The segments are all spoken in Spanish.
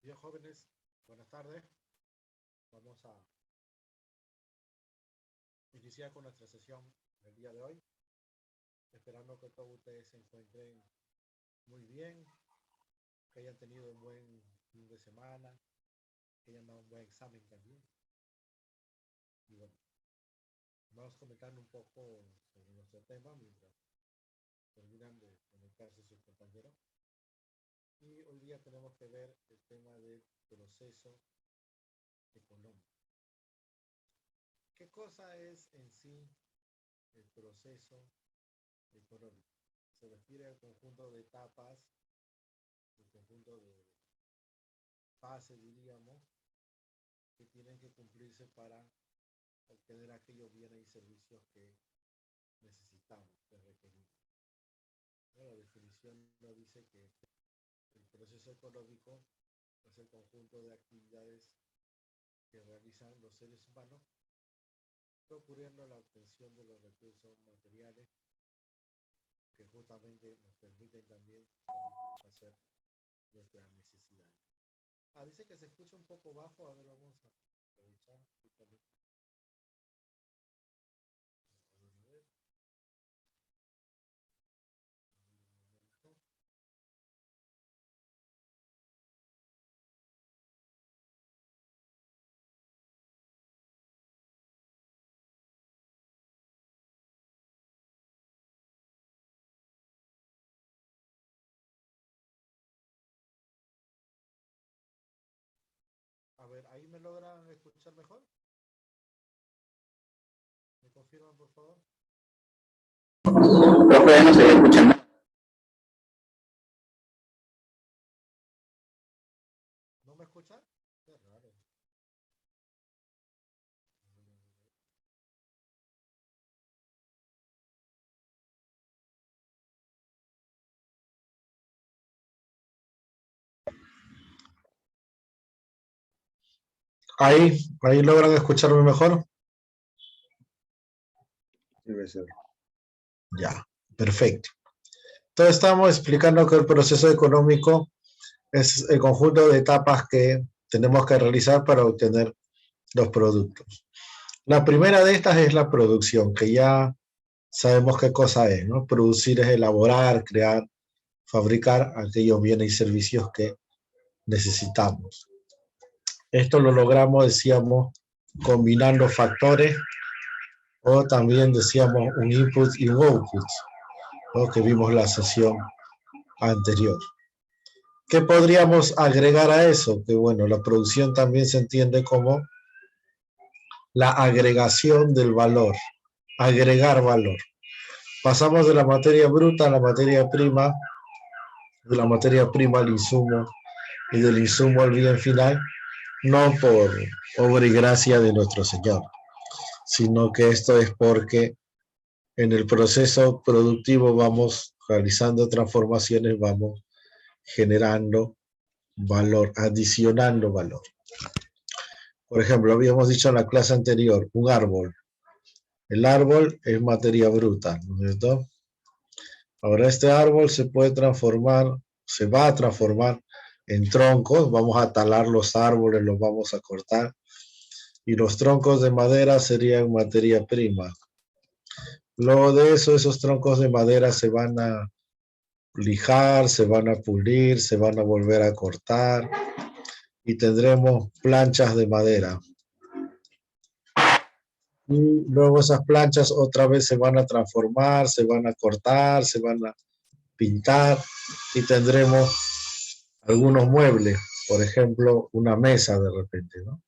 Bien, jóvenes, buenas tardes. Vamos a iniciar con nuestra sesión del día de hoy, esperando que todos ustedes se encuentren muy bien, que hayan tenido un buen fin de semana, que hayan dado un buen examen también. Y bueno, vamos comentando un poco sobre nuestro tema mientras terminan de conectarse sus compañeros. Y hoy día tenemos que ver el tema del proceso económico. ¿Qué cosa es en sí el proceso económico? Se refiere al conjunto de etapas, el conjunto de fases, diríamos, que tienen que cumplirse para obtener aquellos bienes y servicios que necesitamos, que requerimos. La definición nos dice que el proceso económico es el conjunto de actividades que realizan los seres humanos, procurando la obtención de los recursos materiales que justamente nos permiten también satisfacer nuestras necesidades. Dice que se escucha un poco bajo, a ver, vamos a aprovechar. A ver, ¿ahí me logran escuchar mejor? ¿Me confirman, por favor? Profe, no se escucha nada. ¿No me escuchan? Qué raro. Ahí logran escucharme mejor. Debe ser. Ya, perfecto. Entonces estamos explicando que el proceso económico es el conjunto de etapas que tenemos que realizar para obtener los productos. La primera de estas es la producción, que ya sabemos qué cosa es, ¿no? Producir es elaborar, crear, fabricar aquellos bienes y servicios que necesitamos. Esto lo logramos, decíamos, combinando factores o también decíamos un input y un output, ¿no? Que vimos la sesión anterior. ¿Qué podríamos agregar a eso? Que bueno, la producción también se entiende como la agregación del valor, agregar valor. Pasamos de la materia bruta a la materia prima, de la materia prima al insumo y del insumo al bien final, no por obra y gracia de nuestro Señor, sino que esto es porque en el proceso productivo vamos realizando transformaciones, vamos generando valor, adicionando valor. Por ejemplo, habíamos dicho en la clase anterior, un árbol. El árbol es materia bruta, ¿no es cierto? Ahora este árbol se puede transformar, se va a transformar en troncos, vamos a talar los árboles, los vamos a cortar, y los troncos de madera serían materia prima. Luego de eso, esos troncos de madera se van a lijar, se van a pulir, se van a volver a cortar, y tendremos planchas de madera. Y luego esas planchas otra vez se van a transformar, se van a cortar, se van a pintar, y tendremos algunos muebles, por ejemplo, una mesa de repente, ¿no?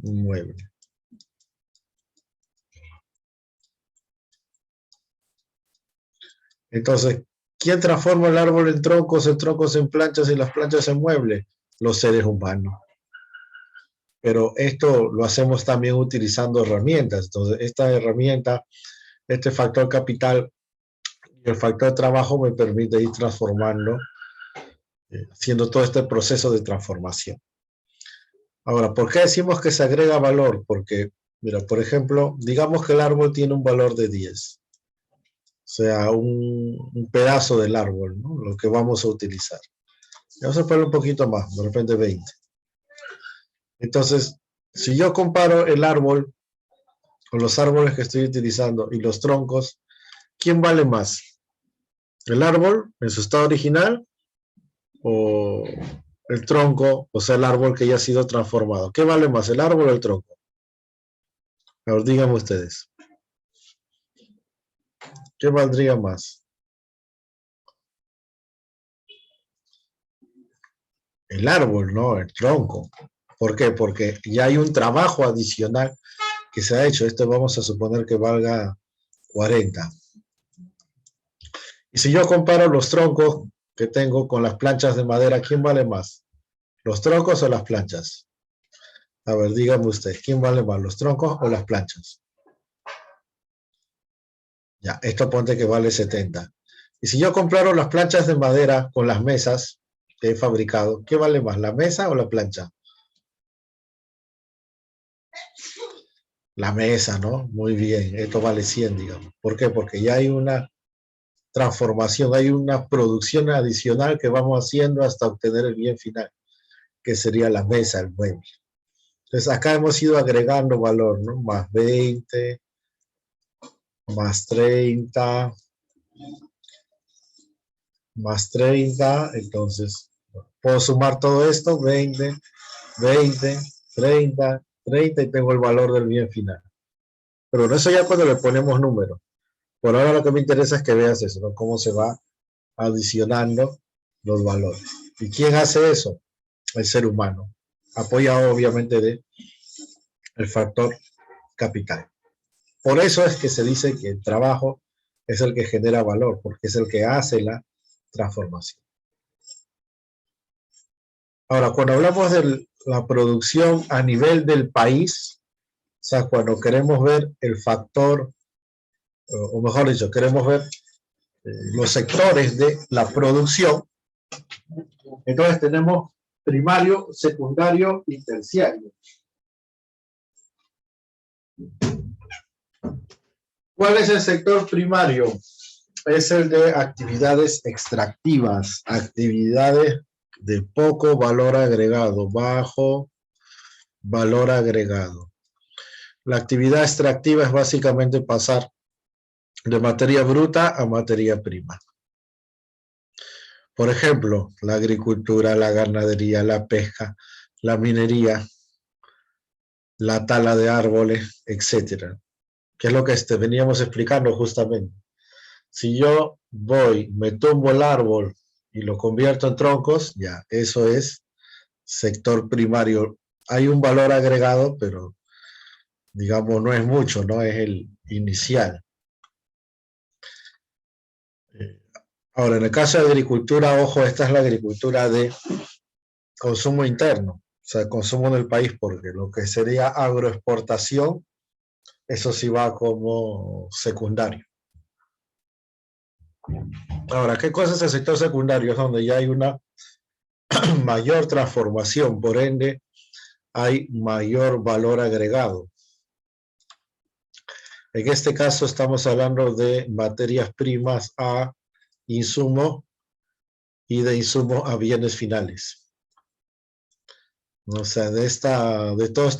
Un mueble. Entonces, ¿quién transforma el árbol en troncos en planchas y las planchas en muebles? Los seres humanos. Pero esto lo hacemos también utilizando herramientas. Entonces, esta herramienta, este factor capital y el factor trabajo me permite ir transformando, haciendo todo este proceso de transformación. Ahora, ¿por qué decimos que se agrega valor? Porque, mira, por ejemplo, digamos que el árbol tiene un valor de 10. O sea, un pedazo del árbol, ¿no? Lo que vamos a utilizar. Vamos a poner un poquito más, de repente 20. Entonces, si yo comparo el árbol con los árboles que estoy utilizando y los troncos, ¿quién vale más? ¿El árbol en su estado original o el tronco, o sea, el árbol que ya ha sido transformado? ¿Qué vale más, el árbol o el tronco? A ver, díganme ustedes. ¿Qué valdría más? El árbol, ¿no? El tronco. ¿Por qué? Porque ya hay un trabajo adicional que se ha hecho. Esto vamos a suponer que valga 40. Y si yo comparo los troncos que tengo con las planchas de madera, ¿quién vale más? ¿Los troncos o las planchas? A ver, dígame usted, ¿quién vale más, los troncos o las planchas? Ya, esto ponte que vale 70. Y si yo comparo las planchas de madera con las mesas que he fabricado, ¿qué vale más, la mesa o la plancha? La mesa, ¿no? Muy bien, esto vale 100, digamos. ¿Por qué? Porque ya hay una transformación, hay una producción adicional que vamos haciendo hasta obtener el bien final, que sería la mesa, el mueble. Entonces acá hemos ido agregando valor, ¿no? Más 20, más 30, más 30, entonces puedo sumar todo esto, 20, 20, 30, 30 y tengo el valor del bien final. Pero eso ya cuando le ponemos números. Por ahora lo que me interesa es que veas eso, ¿no? Cómo se va adicionando los valores. ¿Y quién hace eso? El ser humano, apoyado obviamente de el factor capital. Por eso es que se dice que el trabajo es el que genera valor, porque es el que hace la transformación. Ahora, cuando hablamos de la producción a nivel del país, o sea, cuando queremos ver el factor, o mejor dicho, queremos ver los sectores de la producción, entonces tenemos primario, secundario y terciario. ¿Cuál es el sector primario? Es el de actividades extractivas, actividades de poco valor agregado, bajo valor agregado. La actividad extractiva es básicamente pasar de materia bruta a materia prima. Por ejemplo, la agricultura, la ganadería, la pesca, la minería, la tala de árboles, etcétera. Que es lo que veníamos explicando justamente. Si yo voy, me tumbo el árbol y lo convierto en troncos, ya, eso es sector primario. Hay un valor agregado, pero digamos no es mucho, no es el inicial. Ahora, en el caso de agricultura, ojo, esta es la agricultura de consumo interno, o sea, consumo en el país, porque lo que sería agroexportación, eso sí va como secundario. Ahora, ¿qué cosa es el sector secundario? Es donde ya hay una mayor transformación, por ende, hay mayor valor agregado. En este caso estamos hablando de materias primas a insumos y de insumos a bienes finales. O sea, de todos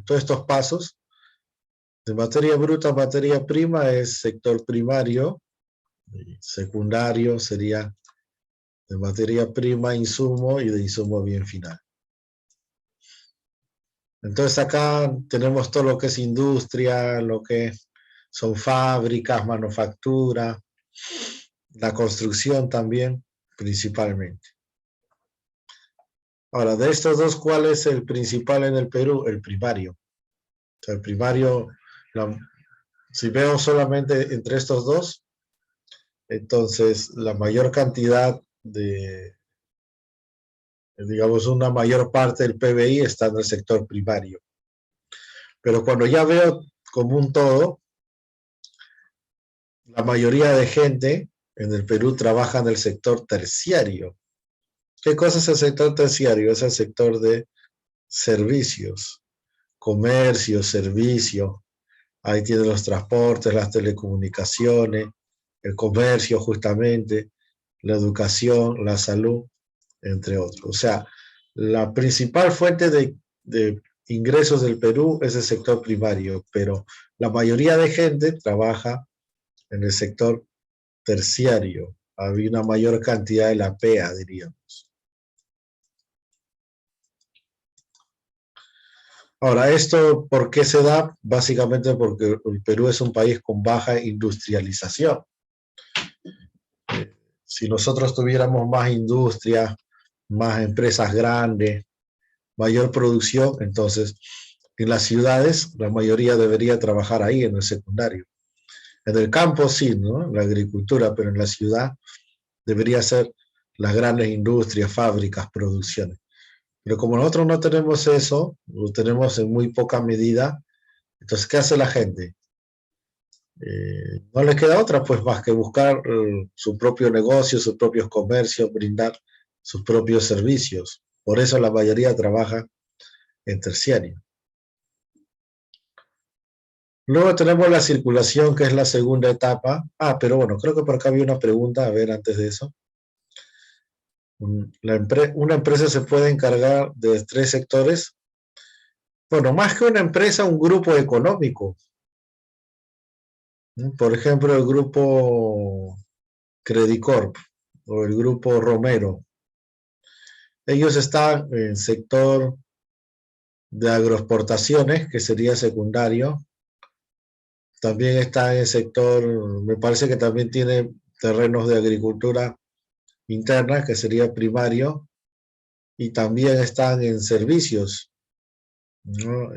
estos pasos, de materia bruta a materia prima es sector primario, secundario sería de materia prima a insumo y de insumo a bien final. Entonces acá tenemos todo lo que es industria, lo que son fábricas, manufactura, la construcción también, principalmente. Ahora, de estos dos, ¿cuál es el principal en el Perú? El primario. O sea, el primario, si veo solamente entre estos dos, entonces la mayor cantidad de, digamos, una mayor parte del PBI está en el sector primario. Pero cuando ya veo como un todo, la mayoría de gente en el Perú trabaja en el sector terciario. ¿Qué cosa es el sector terciario? Es el sector de servicios, comercio, servicio. Ahí tienen los transportes, las telecomunicaciones, el comercio justamente, la educación, la salud, entre otros. O sea, La principal fuente de ingresos del Perú es el sector primario, pero la mayoría de gente trabaja en el sector terciario. Había una mayor cantidad de la PEA, diríamos. Ahora, ¿esto por qué se da? Básicamente porque el Perú es un país con baja industrialización. Si nosotros tuviéramos más industria, más empresas grandes, mayor producción, entonces en las ciudades la mayoría debería trabajar ahí en el secundario. En el campo sí, ¿no? La agricultura, pero en la ciudad debería ser las grandes industrias, fábricas, producciones. Pero como nosotros no tenemos eso, lo tenemos en muy poca medida, entonces, ¿qué hace la gente? No les queda otra, pues, más que buscar su propio negocio, sus propios comercios, brindar sus propios servicios. Por eso la mayoría trabaja en terciario. Luego tenemos la circulación, que es la segunda etapa. Pero bueno, creo que por acá había una pregunta, a ver, antes de eso. Una empresa se puede encargar de 3 sectores. Bueno, más que una empresa, un grupo económico. Por ejemplo, el grupo Credicorp o el grupo Romero. Ellos están en el sector de agroexportaciones, que sería secundario. También está en el sector, me parece que también tiene terrenos de agricultura interna, que sería primario. Y también están en servicios, ¿no?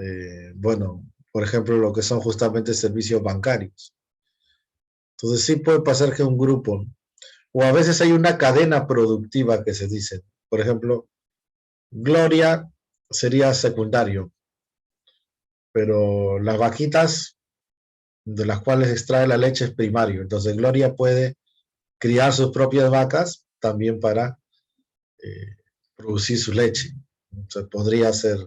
Bueno, por ejemplo, lo que son justamente servicios bancarios. Entonces sí puede pasar que un grupo, o a veces hay una cadena productiva que se dice. Por ejemplo, Gloria sería secundario, pero las vaquitas de las cuales extrae la leche es primario. Entonces Gloria puede criar sus propias vacas también para eh, producir su leche. Entonces podría ser,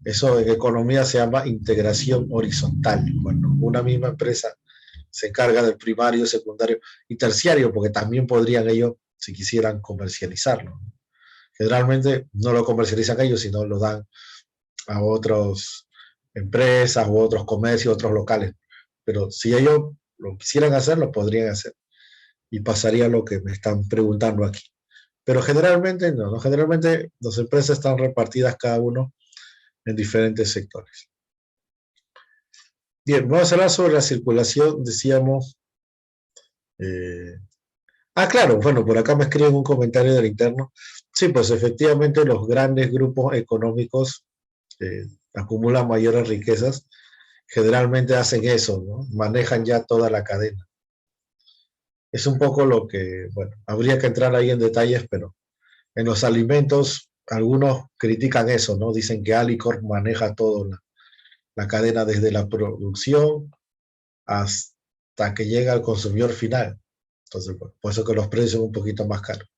eso en economía se llama integración horizontal, cuando una misma empresa se encarga del primario, secundario y terciario, porque también podrían ellos, si quisieran, comercializarlo. Generalmente no lo comercializan ellos, sino lo dan a otras empresas u otros comercios, otros locales. Pero si ellos lo quisieran hacer, lo podrían hacer. Y pasaría lo que me están preguntando aquí. Pero generalmente no, ¿no? Generalmente las empresas están repartidas cada uno en diferentes sectores. Bien, vamos a hablar sobre la circulación, decíamos. eh, claro, bueno, por acá me escriben un comentario del interno. Sí, pues efectivamente los grandes grupos económicos acumulan mayores riquezas, generalmente hacen eso, ¿no? Manejan ya toda la cadena. Es un poco lo que, bueno, habría que entrar ahí en detalles, pero en los alimentos algunos critican eso, ¿no? Dicen que Alicorp maneja toda la cadena desde la producción hasta que llega al consumidor final. Entonces, bueno, por eso que los precios son un poquito más caros.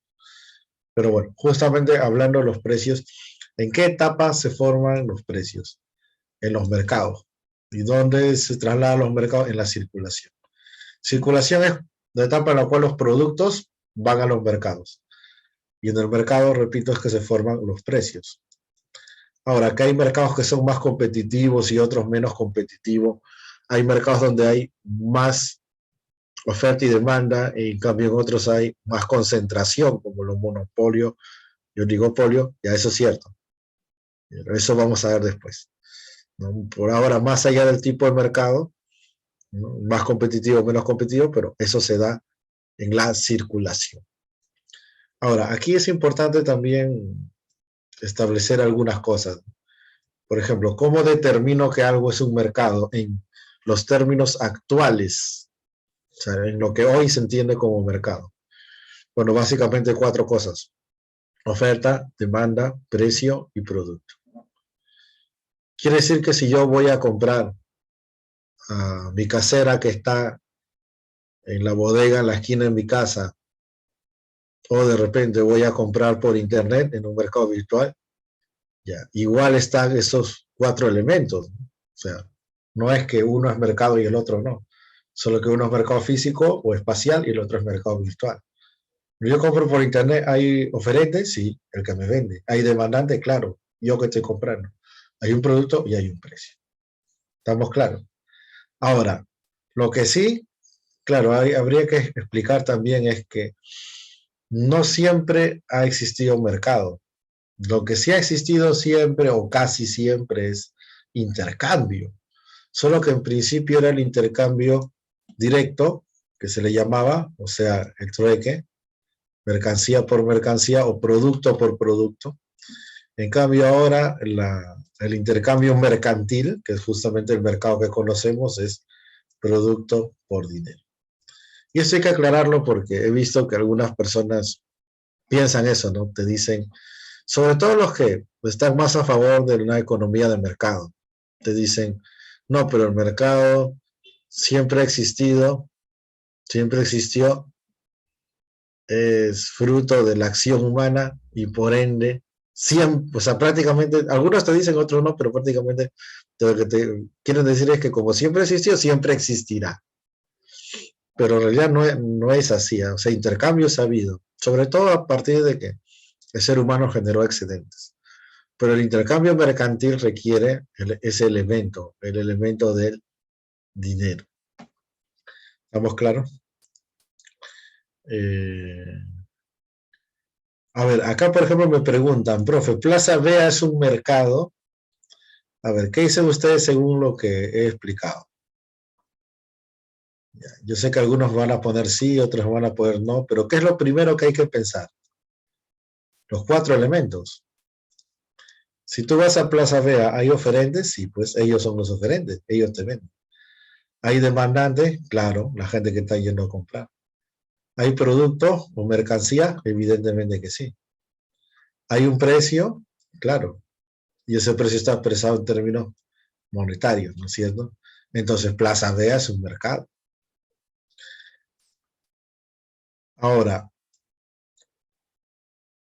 Pero bueno, justamente hablando de los precios, ¿en qué etapa se forman los precios? En los mercados. ¿Y dónde se trasladan los mercados? En la circulación. Circulación es la etapa en la cual los productos van a los mercados. Y en el mercado, repito, es que se forman los precios. Ahora, acá hay mercados que son más competitivos y otros menos competitivos. Hay mercados donde hay más oferta y demanda, y en cambio en otros hay más concentración, como los monopolios y oligopolios, ya eso es cierto. Pero eso vamos a ver después, ¿no? Por ahora, más allá del tipo de mercado, ¿no? Más competitivo, menos competitivo, pero eso se da en la circulación. Ahora, aquí es importante también establecer algunas cosas. Por ejemplo, ¿cómo determino que algo es un mercado en los términos actuales? O sea, en lo que hoy se entiende como mercado. Bueno, básicamente 4 cosas: oferta, demanda, precio y producto. Quiere decir que si yo voy a comprar a mi casera que está en la bodega, en la esquina de mi casa, o de repente voy a comprar por internet en un mercado virtual, ya, igual están esos 4 elementos. O sea, no es que uno es mercado y el otro no. Solo que uno es mercado físico o espacial y el otro es mercado virtual. Yo compro por internet, hay oferente, sí, el que me vende. Hay demandante, claro, yo que estoy comprando. Hay un producto y hay un precio. ¿Estamos claros? Ahora, lo que sí, claro, habría que explicar también es que no siempre ha existido un mercado. Lo que sí ha existido siempre o casi siempre es intercambio. Solo que en principio era el intercambio directo, que se le llamaba, o sea, el trueque, mercancía por mercancía o producto por producto. En cambio ahora el intercambio mercantil, que es justamente el mercado que conocemos, es producto por dinero. Y esto hay que aclararlo porque he visto que algunas personas piensan eso, ¿no? Te dicen, sobre todo los que están más a favor de una economía de mercado, te dicen, no, pero el mercado siempre ha existido, siempre existió, es fruto de la acción humana y por ende, siempre, o sea, prácticamente, algunos te dicen, otros no, pero prácticamente lo que te quieren decir es que como siempre existió, siempre existirá. Pero en realidad no es así, ¿eh? O sea, intercambios ha habido, sobre todo a partir de que el ser humano generó excedentes. Pero el intercambio mercantil requiere ese elemento, el elemento del dinero. ¿Estamos claros? Eh, a ver, acá por ejemplo me preguntan, profe, Plaza Vea es un mercado. A ver, ¿qué dicen ustedes según lo que he explicado? Yo sé que algunos van a poner sí, otros van a poner no, pero ¿qué es lo primero que hay que pensar? Los cuatro elementos. Si tú vas a Plaza Vea, ¿hay oferentes? Sí, pues ellos son los oferentes, ellos te venden. ¿Hay demandantes? Claro, la gente que está yendo a comprar. ¿Hay producto o mercancía? Evidentemente que sí. ¿Hay un precio? Claro. Y ese precio está expresado en términos monetarios, ¿no es cierto? Entonces, Plaza Vea es un mercado. Ahora,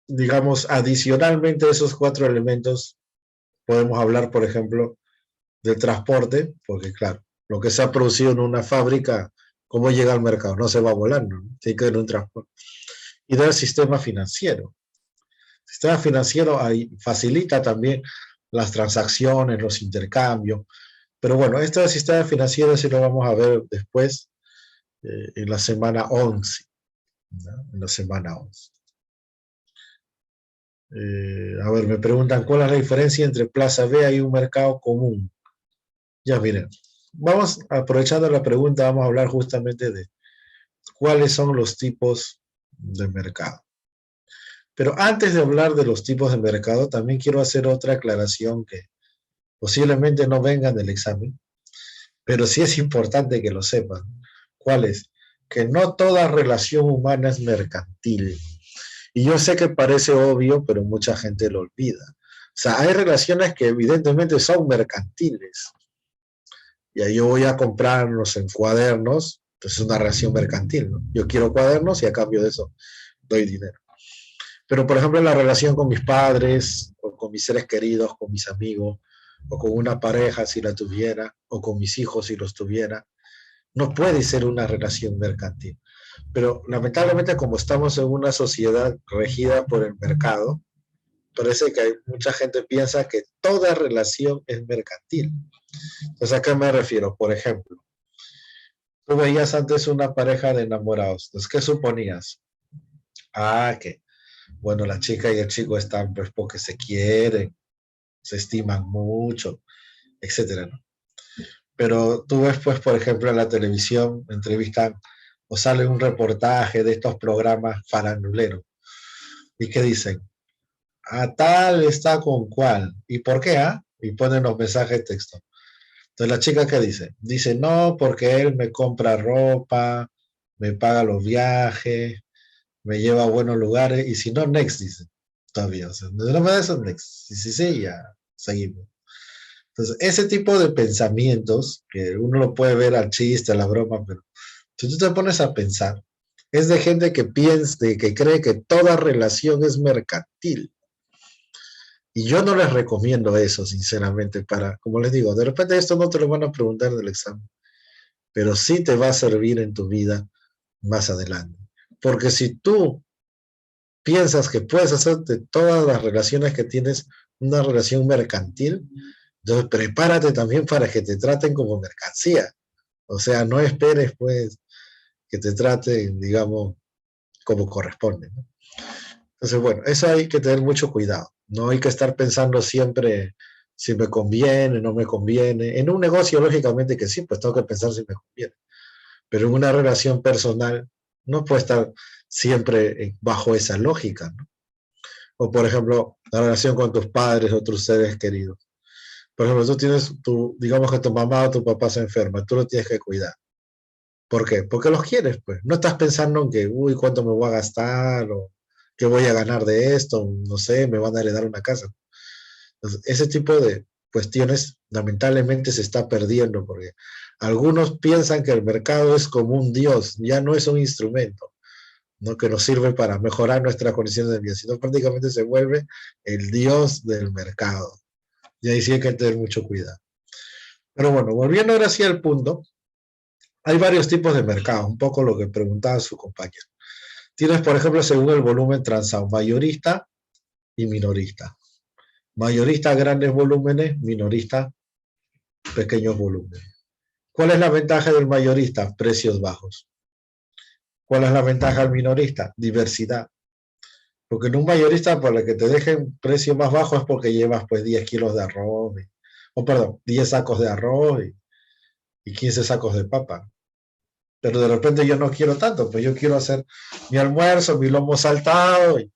digamos, adicionalmente a esos cuatro elementos, podemos hablar, por ejemplo, del transporte, porque claro, lo que se ha producido en una fábrica, ¿cómo llega al mercado? No se va volando, ¿no? Tiene que haber un transporte. Y del sistema financiero. El sistema financiero ahí facilita también las transacciones, los intercambios. Pero bueno, este sistema financiero sí lo vamos a ver después, en la semana 11. ¿No? En la semana 11. A ver, me preguntan cuál es la diferencia entre Plaza Vea y un mercado común. Ya miren, vamos aprovechando la pregunta, vamos a hablar justamente de cuáles son los tipos de mercado. Pero antes de hablar de los tipos de mercado, también quiero hacer otra aclaración que posiblemente no venga del examen, pero sí es importante que lo sepan. ¿Cuál es? Que no toda relación humana es mercantil. Y yo sé que parece obvio, pero mucha gente lo olvida. O sea, hay relaciones que evidentemente son mercantiles. Y ahí yo voy a comprarlos en cuadernos, pues es una relación mercantil, ¿no? Yo quiero cuadernos y a cambio de eso doy dinero. Pero, por ejemplo, en la relación con mis padres, o con mis seres queridos, con mis amigos, o con una pareja si la tuviera, o con mis hijos si los tuviera, no puede ser una relación mercantil. Pero lamentablemente, como estamos en una sociedad regida por el mercado, parece que hay mucha gente piensa que toda relación es mercantil. Entonces, ¿a qué me refiero? Por ejemplo, tú veías antes una pareja de enamorados. Entonces, ¿qué suponías? Ah, que, bueno, la chica y el chico están pues porque se quieren, se estiman mucho, etcétera, ¿no? Pero tú ves, pues, por ejemplo, en la televisión, entrevistan o sale un reportaje de estos programas faranduleros. ¿Y qué dicen? A tal está con cual. ¿Y por qué? Ah? Y ponen los mensajes de texto. Entonces, la chica, ¿qué dice? Dice, no, porque él me compra ropa, me paga los viajes, me lleva a buenos lugares, y si no, next, dice. Todavía, o sea, no me da eso, next. Sí, sí, sí, ya, seguimos. Entonces, ese tipo de pensamientos, que uno lo puede ver al chiste, a la broma, pero si tú te pones a pensar, es de gente que piensa, que cree que toda relación es mercantil. Y yo no les recomiendo eso, sinceramente, para, como les digo, de repente esto no te lo van a preguntar del examen, pero sí te va a servir en tu vida más adelante. Porque si tú piensas que puedes hacer de todas las relaciones que tienes una relación mercantil, entonces prepárate también para que te traten como mercancía. O sea, no esperes pues que te traten, digamos, como corresponde, ¿no? Entonces, bueno, eso hay que tener mucho cuidado. No hay que estar pensando siempre si me conviene, no me conviene. En un negocio, lógicamente que sí, pues tengo que pensar si me conviene. Pero en una relación personal no puede estar siempre bajo esa lógica, ¿no? O, por ejemplo, la relación con tus padres o tus seres queridos. Por ejemplo, tú tienes, digamos que tu mamá o tu papá se enferma, tú lo tienes que cuidar. ¿Por qué? Porque los quieres, pues. No estás pensando en que, uy, ¿cuánto me voy a gastar? O qué voy a ganar de esto, no sé, me van a heredar una casa. Entonces, ese tipo de cuestiones lamentablemente se está perdiendo porque algunos piensan que el mercado es como un dios, ya no es un instrumento, ¿no? Que nos sirve para mejorar nuestras condiciones de vida, sino prácticamente se vuelve el dios del mercado. Y ahí sí hay que tener mucho cuidado. Pero bueno, volviendo ahora sí al punto, hay varios tipos de mercados, un poco lo que preguntaba su compañero. Tienes, por ejemplo, según el volumen transado, mayorista y minorista. Mayorista, grandes volúmenes, minorista, pequeños volúmenes. ¿Cuál es la ventaja del mayorista? Precios bajos. ¿Cuál es la ventaja del minorista? Diversidad. Porque en un mayorista, para que te dejen precio más bajo es porque llevas pues 10 kilos de arroz, o perdón, 10 sacos de arroz y 15 sacos de papa. Pero de repente yo no quiero tanto, pues yo quiero hacer mi almuerzo, mi lomo saltado, y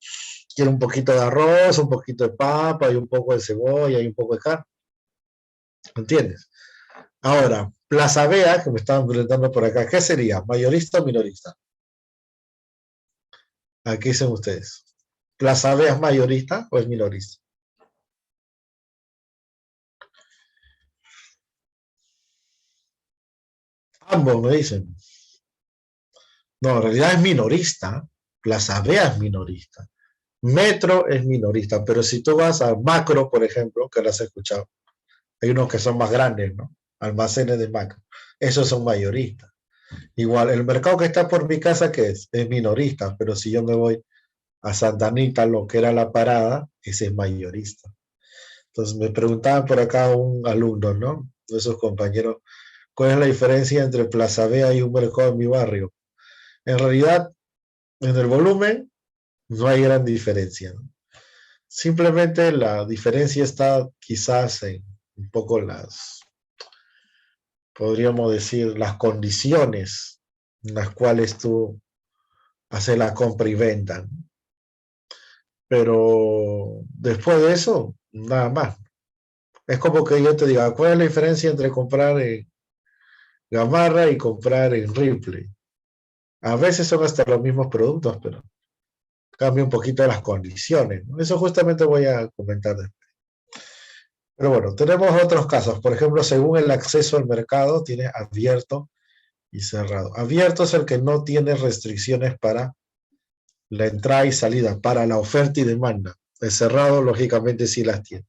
quiero un poquito de arroz, un poquito de papa y un poco de cebolla y un poco de carne. ¿Entiendes? Ahora, Plaza Vea, que me estaban preguntando por acá, ¿qué sería? ¿Mayorista o minorista? Aquí dicen ustedes. ¿Plaza Vea es mayorista o es minorista? Ambos me dicen. No, en realidad es minorista. Plaza Vea es minorista. Metro es minorista, pero si tú vas a Macro, por ejemplo, que lo has escuchado, hay unos que son más grandes, ¿no? Almacenes de Macro. Esos son mayoristas. Igual, el mercado que está por mi casa, que es minorista, pero si yo me voy a Santa Anita, lo que era la parada, ese es mayorista. Entonces me preguntaban por acá un alumno, ¿no? De esos compañeros, ¿cuál es la diferencia entre Plaza Vea y un mercado en mi barrio? En realidad, en el volumen no hay gran diferencia, ¿no? Simplemente la diferencia está quizás en un poco podríamos decir, las condiciones en las cuales tú haces la compra y venta, ¿no? Pero después de eso, nada más. Es como que yo te diga, ¿cuál es la diferencia entre comprar en Gamarra y comprar en Ripley? A veces son hasta los mismos productos, pero cambia un poquito las condiciones, ¿no? Eso justamente voy a comentar después. Pero bueno, tenemos otros casos. Por ejemplo, según el acceso al mercado, tiene abierto y cerrado. Abierto es el que no tiene restricciones para la entrada y salida, para la oferta y demanda. El cerrado, lógicamente, sí las tiene.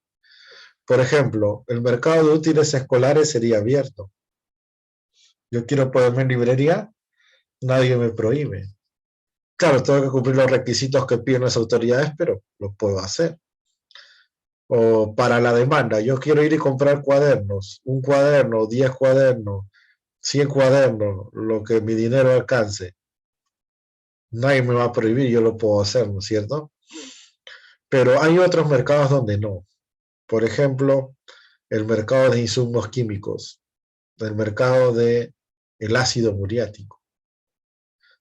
Por ejemplo, el mercado de útiles escolares sería abierto. Yo quiero ponerme en librería, nadie me prohíbe. Claro, tengo que cumplir los requisitos que piden las autoridades, pero lo puedo hacer. O para la demanda, yo quiero ir y comprar cuadernos, un cuaderno, 10 cuadernos, 100 cuadernos, lo que mi dinero alcance. Nadie me va a prohibir, yo lo puedo hacer, ¿no es cierto? Pero hay otros mercados donde no. Por ejemplo, el mercado de insumos químicos, el mercado de el ácido muriático.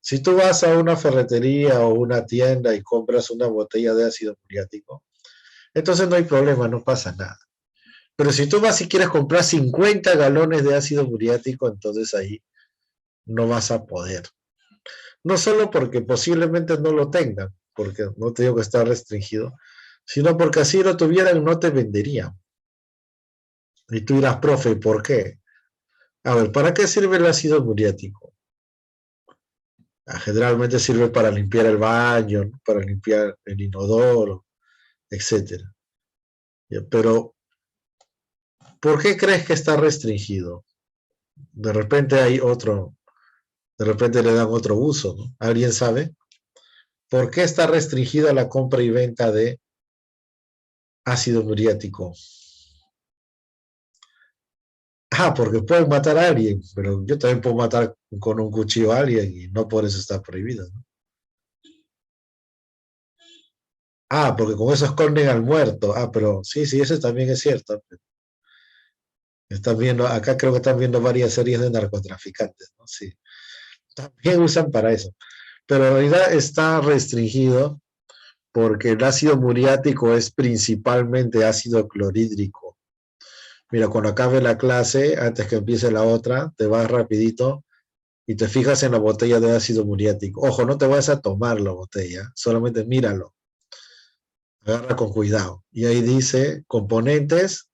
Si tú vas a una ferretería o una tienda y compras una botella de ácido muriático, entonces no hay problema, no pasa nada. Pero si tú vas y quieres comprar 50 galones de ácido muriático, entonces ahí no vas a poder. No solo porque posiblemente no lo tengan, porque no te digo que está restringido, sino porque así lo tuvieran, no te venderían. Y tú dirás, profe, ¿por qué? A ver, ¿para qué sirve el ácido muriático? Generalmente sirve para limpiar el baño, ¿no? Para limpiar el inodoro, etcétera. Pero, ¿por qué crees que está restringido? De repente hay otro, de repente le dan otro uso, ¿no? ¿Alguien sabe? ¿Por qué está restringida la compra y venta de ácido muriático? Porque pueden matar a alguien, pero yo también puedo matar con un cuchillo a alguien y no por eso está prohibido, ¿no? Porque con eso esconden al muerto. Pero sí, sí, eso también es cierto. Están viendo, acá creo que están viendo varias series de narcotraficantes, ¿no? Sí, también usan para eso. Pero en realidad está restringido porque el ácido muriático es principalmente ácido clorhídrico. Mira, cuando acabe la clase, antes que empiece la otra, te vas rapidito y te fijas en la botella de ácido muriático. Ojo, no te vayas a tomar la botella, solamente míralo, agarra con cuidado. Y ahí dice componentes,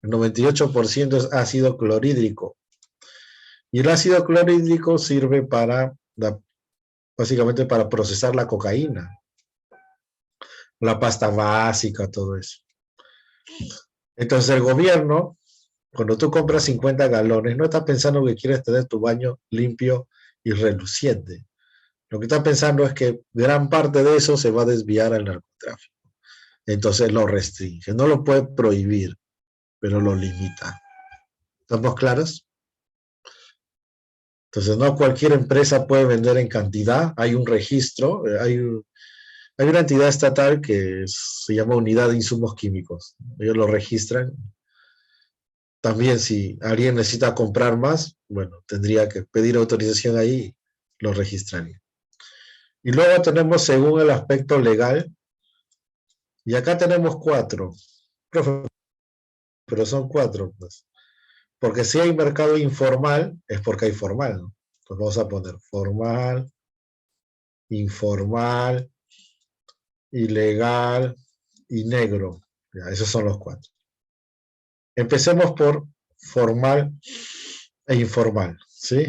el 98% es ácido clorhídrico. Y el ácido clorhídrico sirve básicamente para procesar la cocaína, la pasta básica, todo eso. Entonces el gobierno, cuando tú compras 50 galones, no está pensando que quieres tener tu baño limpio y reluciente. Lo que está pensando es que gran parte de eso se va a desviar al narcotráfico. Entonces lo restringe. No lo puede prohibir, pero lo limita. ¿Estamos claros? Entonces no cualquier empresa puede vender en cantidad. Hay un registro, hay una entidad estatal que se llama Unidad de Insumos Químicos. Ellos lo registran. También si alguien necesita comprar más, bueno, tendría que pedir autorización ahí y lo registraría. Y luego tenemos según el aspecto legal, y acá tenemos 4, pero son 4, pues. Porque si hay mercado informal, es porque hay formal, ¿no? Pues vamos a poner formal, informal, ilegal y negro. Ya, esos son los 4. Empecemos por formal e informal, ¿sí?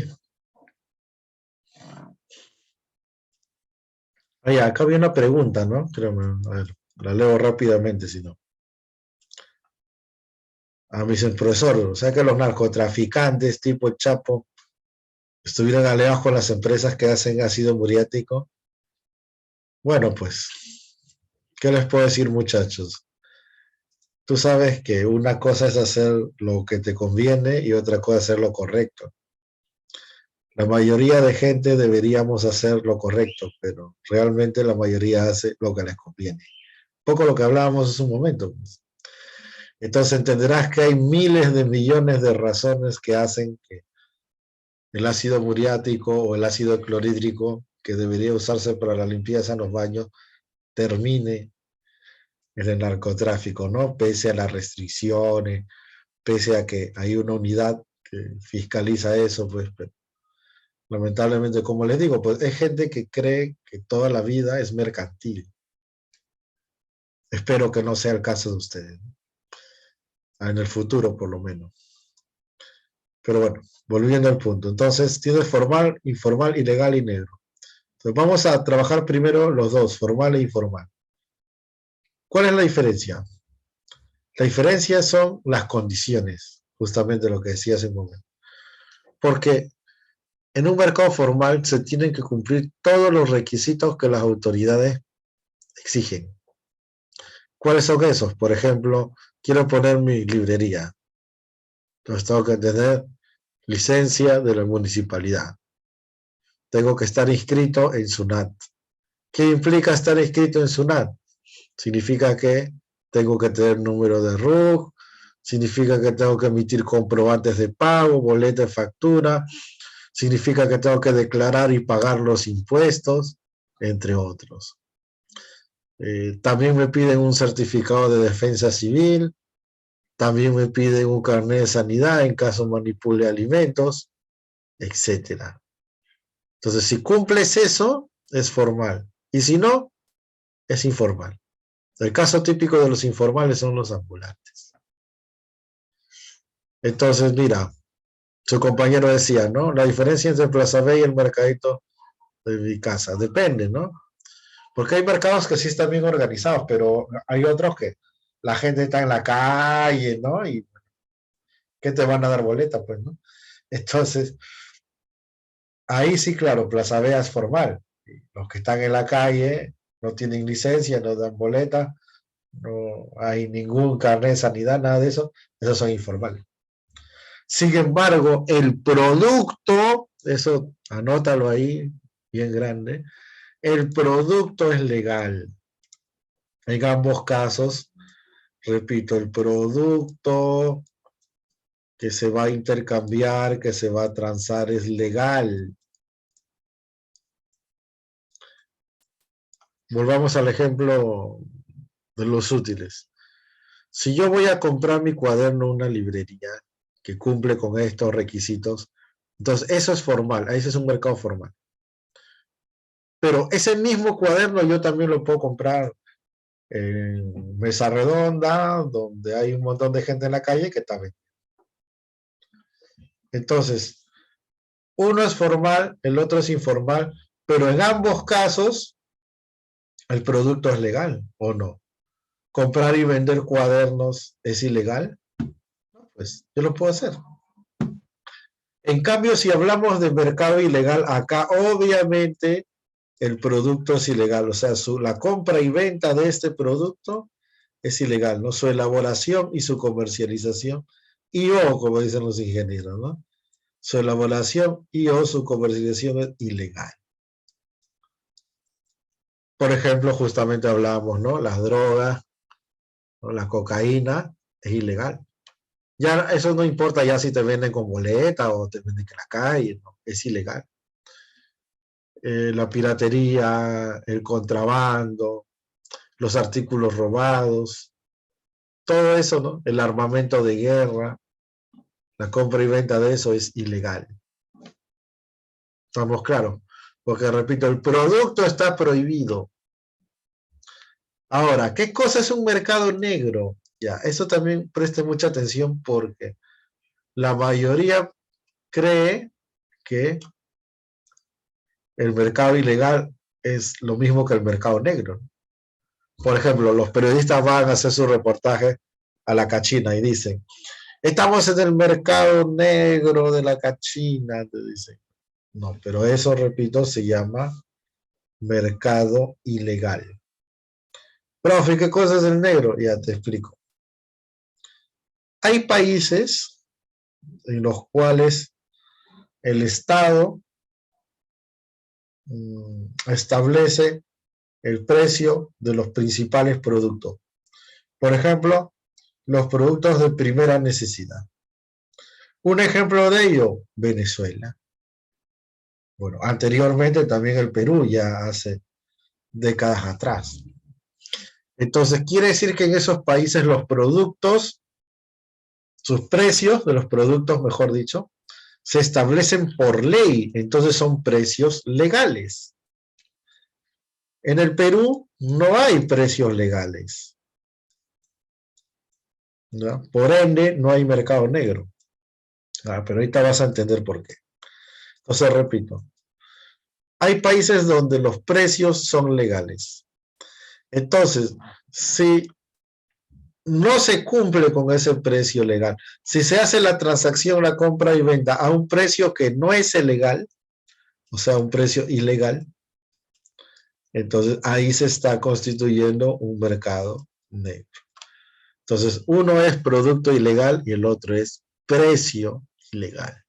Acá había una pregunta, ¿no? A ver, la leo rápidamente, si no. Me dice el profesor, o sea que los narcotraficantes tipo Chapo estuvieran aliados con las empresas que hacen ácido muriático. Bueno, pues, ¿qué les puedo decir, muchachos? Tú sabes que una cosa es hacer lo que te conviene y otra cosa es hacer lo correcto. La mayoría de gente deberíamos hacer lo correcto, pero realmente la mayoría hace lo que les conviene. Un poco lo que hablábamos hace un momento, pues. Entonces entenderás que hay miles de millones de razones que hacen que el ácido muriático o el ácido clorhídrico, que debería usarse para la limpieza en los baños, termine en el narcotráfico, ¿no? Pese a las restricciones, pese a que hay una unidad que fiscaliza eso, pues, pero lamentablemente, como les digo, pues es gente que cree que toda la vida es mercantil. Espero que no sea el caso de ustedes, ¿no? En el futuro, por lo menos. Pero bueno, volviendo al punto. Entonces, tienes formal, informal, ilegal y negro. Entonces, vamos a trabajar primero los dos, formal e informal. ¿Cuál es la diferencia? La diferencia son las condiciones, justamente lo que decía hace un momento. Porque en un mercado formal se tienen que cumplir todos los requisitos que las autoridades exigen. ¿Cuáles son esos? Por ejemplo, quiero poner mi librería. Entonces tengo que tener licencia de la municipalidad. Tengo que estar inscrito en SUNAT. ¿Qué implica estar inscrito en SUNAT? Significa que tengo que tener número de RUC, significa que tengo que emitir comprobantes de pago, boletas de factura, significa que tengo que declarar y pagar los impuestos, entre otros. También me piden un certificado de defensa civil, también me piden un carnet de sanidad en caso manipule alimentos, etcétera. Entonces, si cumples eso, es formal. Y si no, es informal. El caso típico de los informales son los ambulantes. Entonces, mira, su compañero decía, ¿no? La diferencia entre Plaza B y el mercadito de mi casa. Depende, ¿no? Porque hay mercados que sí están bien organizados, pero hay otros que la gente está en la calle, ¿no? Y ¿qué te van a dar boleta, pues, no? Entonces, ahí sí, claro, Plaza B es formal. Los que están en la calle no tienen licencia, no dan boleta, no hay ningún carnet de sanidad, nada de eso, esos son informales. Sin embargo, el producto, eso anótalo ahí, bien grande, el producto es legal. En ambos casos, repito, el producto que se va a intercambiar, que se va a transar, es legal. Volvamos al ejemplo de los útiles. Si yo voy a comprar mi cuaderno en una librería que cumple con estos requisitos, entonces eso es formal, ese es un mercado formal. Pero ese mismo cuaderno yo también lo puedo comprar en Mesa Redonda, donde hay un montón de gente en la calle que está vendiendo. Entonces, uno es formal, el otro es informal, pero en ambos casos el producto es legal, ¿o no? ¿Comprar y vender cuadernos es ilegal? Pues yo lo puedo hacer. En cambio, si hablamos de mercado ilegal, acá obviamente el producto es ilegal, o sea, la compra y venta de este producto es ilegal, ¿no? Su elaboración y su comercialización, y o, como dicen los ingenieros, ¿no? Su elaboración y o su comercialización es ilegal. Por ejemplo, justamente hablábamos, ¿no? Las drogas, ¿no? La cocaína es ilegal. Ya eso no importa ya si te venden con boleta o te venden en la calle, ¿no? Es ilegal. La piratería, el contrabando, los artículos robados, todo eso, ¿no? El armamento de guerra, la compra y venta de eso es ilegal. Estamos claros, porque repito, el producto está prohibido. Ahora, ¿qué cosa es un mercado negro? Ya, eso también preste mucha atención porque la mayoría cree que el mercado ilegal es lo mismo que el mercado negro. Por ejemplo, los periodistas van a hacer su reportaje a la cachina y dicen, estamos en el mercado negro de la cachina, te dicen. No, pero eso, repito, se llama mercado ilegal. Profe, ¿qué cosa es el negro? Ya te explico. Hay países en los cuales el Estado establece el precio de los principales productos. Por ejemplo, los productos de primera necesidad. Un ejemplo de ello, Venezuela. Bueno, anteriormente también el Perú, ya hace décadas atrás. Entonces, quiere decir que en esos países los productos, sus precios de los productos, mejor dicho, se establecen por ley, entonces son precios legales. En el Perú no hay precios legales, ¿no? Por ende, no hay mercado negro. Pero ahorita vas a entender por qué. Entonces, repito, hay países donde los precios son legales. Entonces, si no se cumple con ese precio legal, si se hace la transacción, la compra y venta a un precio que no es el legal, o sea, un precio ilegal, entonces ahí se está constituyendo un mercado negro. Entonces, uno es producto ilegal y el otro es precio ilegal.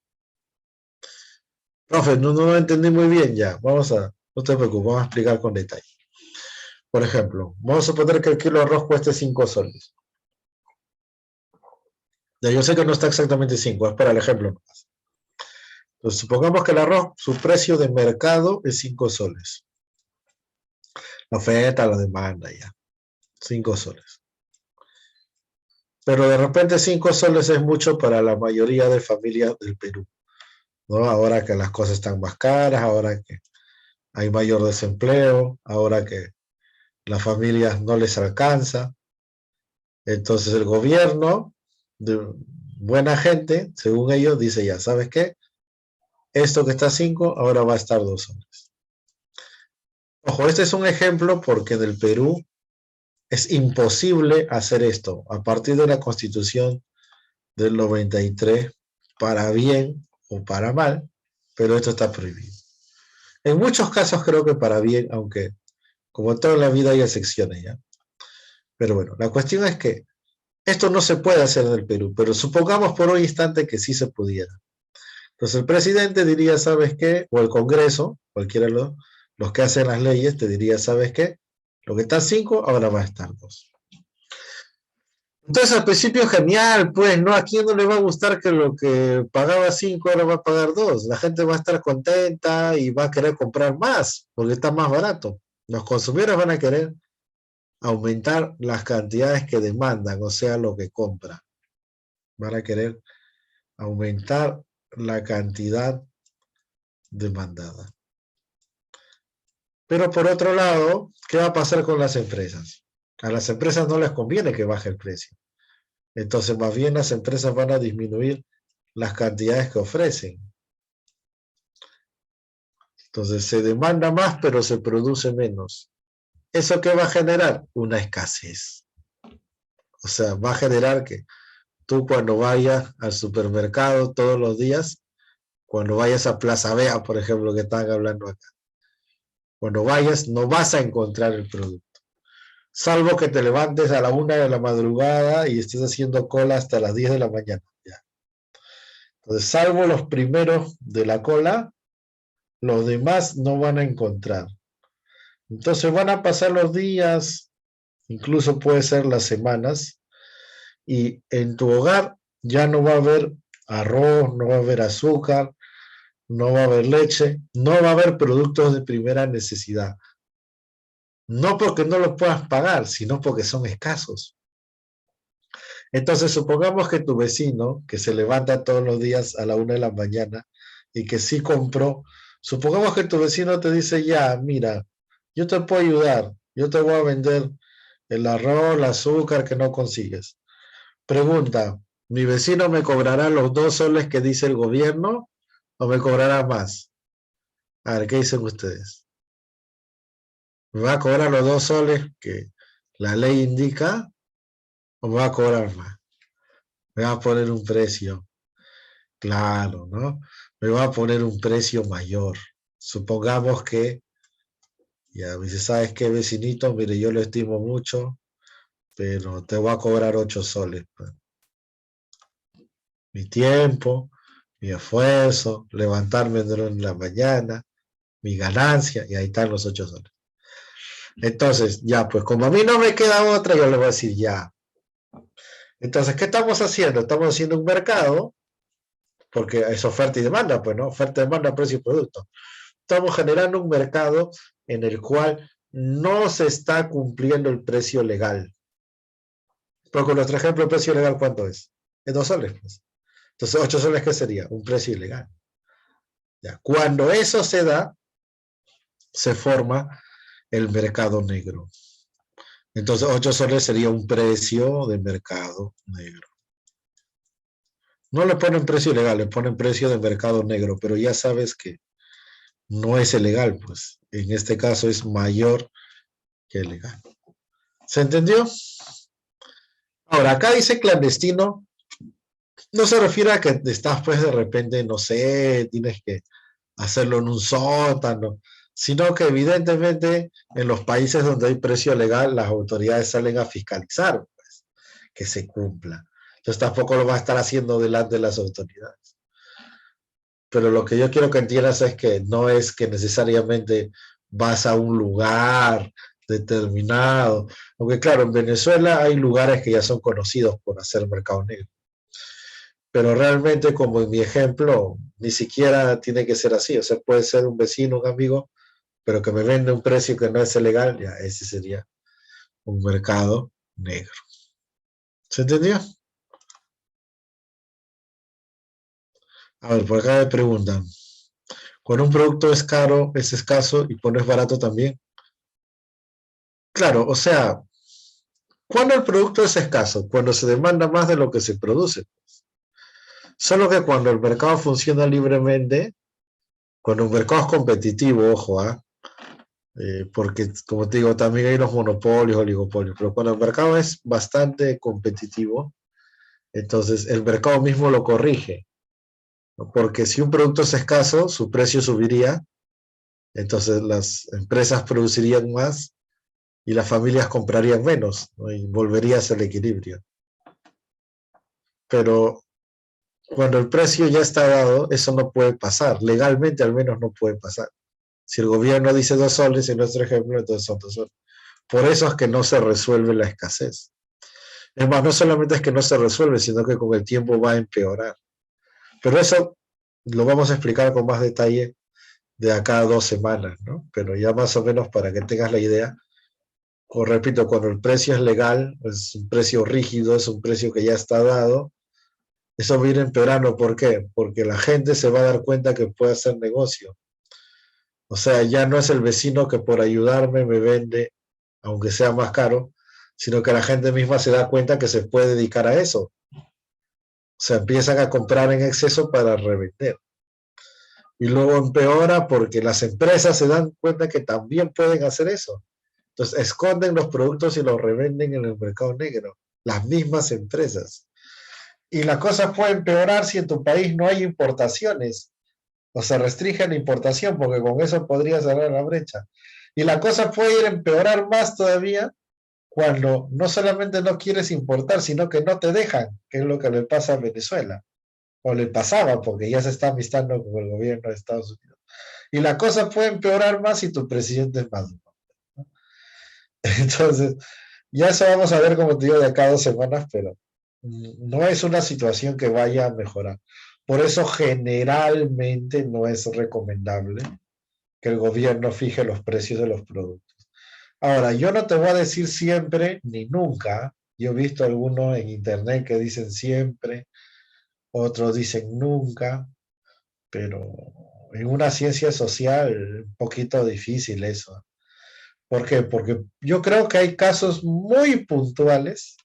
Profe, no lo entendí muy bien ya. No te preocupes, vamos a explicar con detalle. Por ejemplo, vamos a suponer que el kilo de arroz cueste 5 soles. Ya yo sé que no está exactamente 5, es para el ejemplo más. Entonces, supongamos que el arroz, su precio de mercado es 5 soles. La oferta, la demanda, ya. 5 soles. Pero de repente 5 soles es mucho para la mayoría de familias del Perú, ¿no? Ahora que las cosas están más caras, ahora que hay mayor desempleo, ahora que las familias no les alcanza. Entonces el gobierno, de buena gente, según ellos, dice ya, ¿sabes qué? Esto que está a 5, ahora va a estar 2 soles. Ojo, este es un ejemplo porque en el Perú es imposible hacer esto. A partir de la Constitución del 93, para bien o para mal, pero esto está prohibido. En muchos casos creo que para bien, aunque como todo en la vida hay excepciones, ¿ya? Pero bueno, la cuestión es que esto no se puede hacer en el Perú, pero supongamos por un instante que sí se pudiera. Entonces el presidente diría, ¿sabes qué? O el Congreso, cualquiera de los que hacen las leyes, te diría, ¿sabes qué? Lo que está 5, ahora va a estar 2. Entonces al principio genial, pues, ¿no? ¿A quién no le va a gustar que lo que pagaba 5 ahora va a pagar 2? La gente va a estar contenta y va a querer comprar más, porque está más barato. Los consumidores van a querer aumentar las cantidades que demandan, o sea, lo que compran. Van a querer aumentar la cantidad demandada. Pero por otro lado, ¿qué va a pasar con las empresas? A las empresas no les conviene que baje el precio. Entonces, más bien las empresas van a disminuir las cantidades que ofrecen. Entonces, se demanda más, pero se produce menos. ¿Eso qué va a generar? Una escasez. O sea, va a generar que tú cuando vayas al supermercado todos los días, cuando vayas a Plaza Vea, por ejemplo, que están hablando acá, cuando vayas no vas a encontrar el producto. Salvo que te levantes a la 1 de la madrugada y estés haciendo cola hasta las 10 de la mañana. Ya. Entonces, salvo los primeros de la cola, los demás no van a encontrar. Entonces van a pasar los días, incluso puede ser las semanas, y en tu hogar ya no va a haber arroz, no va a haber azúcar, no va a haber leche, no va a haber productos de primera necesidad. No porque no los puedas pagar, sino porque son escasos. Entonces, supongamos que tu vecino, que se levanta todos los días a la 1 de la mañana y que sí compró, supongamos que tu vecino te dice, ya, mira, yo te puedo ayudar, yo te voy a vender el arroz, el azúcar que no consigues. Pregunta, ¿mi vecino me cobrará los 2 soles que dice el gobierno o me cobrará más? A ver, ¿qué dicen ustedes? ¿Me va a cobrar los 2 soles que la ley indica o me va a cobrar más? Me va a poner un precio, claro, ¿no? Me va a poner un precio mayor. Supongamos que, ya me dice, ¿sabes qué, vecinito? Mire, yo lo estimo mucho, pero te voy a cobrar 8 soles. Pues. Mi tiempo, mi esfuerzo, levantarme en la mañana, mi ganancia, y ahí están los 8 soles. Entonces, ya, pues como a mí no me queda otra, yo le voy a decir ya. Entonces, ¿qué estamos haciendo? Estamos haciendo un mercado, porque es oferta y demanda, pues, ¿no? Oferta, demanda, precio y producto. Estamos generando un mercado en el cual no se está cumpliendo el precio legal. Pero con nuestro ejemplo, el precio legal, ¿cuánto es? Es 2 soles. Pues. Entonces, 8 soles, ¿qué sería? Un precio ilegal. Ya. Cuando eso se da, se forma el mercado negro. Entonces, 8 soles sería un precio de mercado negro. No le ponen precio ilegal, le ponen precio de mercado negro, pero ya sabes que no es ilegal, pues en este caso es mayor que legal. ¿Se entendió? Ahora, acá dice clandestino, no se refiere a que estás pues de repente, no sé, tienes que hacerlo en un sótano, sino que evidentemente en los países donde hay precio legal, las autoridades salen a fiscalizar pues, que se cumpla. Entonces tampoco lo va a estar haciendo delante de las autoridades. Pero lo que yo quiero que entiendas es que no es que necesariamente vas a un lugar determinado, aunque claro, en Venezuela hay lugares que ya son conocidos por hacer mercado negro, pero realmente como en mi ejemplo, ni siquiera tiene que ser así, o sea, puede ser un vecino, un amigo, pero que me vende un precio que no es legal, ya ese sería un mercado negro. ¿Se entendió? A ver, por acá me preguntan, cuando un producto es caro, es escaso y cuando es barato también. Claro, o sea, cuando el producto es escaso, cuando se demanda más de lo que se produce. Solo que cuando el mercado funciona libremente, cuando un mercado es competitivo, ojo, porque como te digo, también hay los monopolios, oligopolios, pero cuando el mercado es bastante competitivo, entonces el mercado mismo lo corrige, ¿no? Porque si un producto es escaso, su precio subiría, Entonces las empresas producirían más y las familias comprarían menos, ¿no? Y volverías al equilibrio. Pero cuando el precio ya está dado, eso no puede pasar. Legalmente al menos no puede pasar. Si el gobierno dice 2 soles en nuestro ejemplo, entonces son 2 soles. Por eso es que no se resuelve la escasez. Es más, no solamente es que no se resuelve, sino que con el tiempo va a empeorar. Pero eso lo vamos a explicar con más detalle de acá a 2 semanas, ¿no? Pero ya más o menos para que tengas la idea, o repito, cuando el precio es legal, es un precio rígido, es un precio que ya está dado, eso viene empeorando. ¿Por qué? Porque la gente se va a dar cuenta que puede hacer negocio. O sea, ya no es el vecino que por ayudarme me vende, aunque sea más caro, sino que la gente misma se da cuenta que se puede dedicar a eso. O sea, empiezan a comprar en exceso para revender. Y luego empeora porque las empresas se dan cuenta que también pueden hacer eso. Entonces, esconden los productos y los revenden en el mercado negro. Las mismas empresas. Y la cosa puede empeorar si en tu país no hay importaciones o se restringe la importación, porque con eso podría cerrar la brecha. Y la cosa puede ir a empeorar más todavía cuando no solamente no quieres importar, sino que no te dejan, que es lo que le pasa a Venezuela, o le pasaba, porque ya se está amistando con el gobierno de Estados Unidos. Y la cosa puede empeorar más si tu presidente es Maduro. Entonces, ya eso vamos a ver, como te digo, de acá a 2 semanas, pero no es una situación que vaya a mejorar. Por eso generalmente no es recomendable que el gobierno fije los precios de los productos. Ahora, yo no te voy a decir siempre ni nunca. Yo he visto algunos en internet que dicen siempre, otros dicen nunca, pero en una ciencia social un poquito difícil eso. ¿Por qué? Porque yo creo que hay casos muy puntuales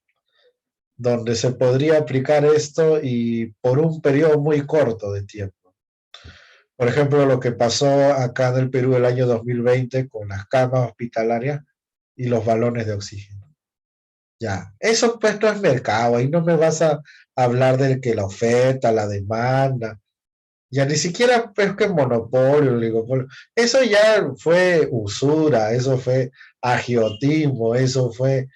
donde se podría aplicar esto y por un periodo muy corto de tiempo. Por ejemplo, lo que pasó acá en el Perú el año 2020 con las camas hospitalarias y los balones de oxígeno. Ya, eso pues no es mercado, ahí no me vas a hablar de que la oferta, la demanda, ya ni siquiera pues que monopolio, oligopolio, eso ya fue usura, eso fue agiotismo, eso fue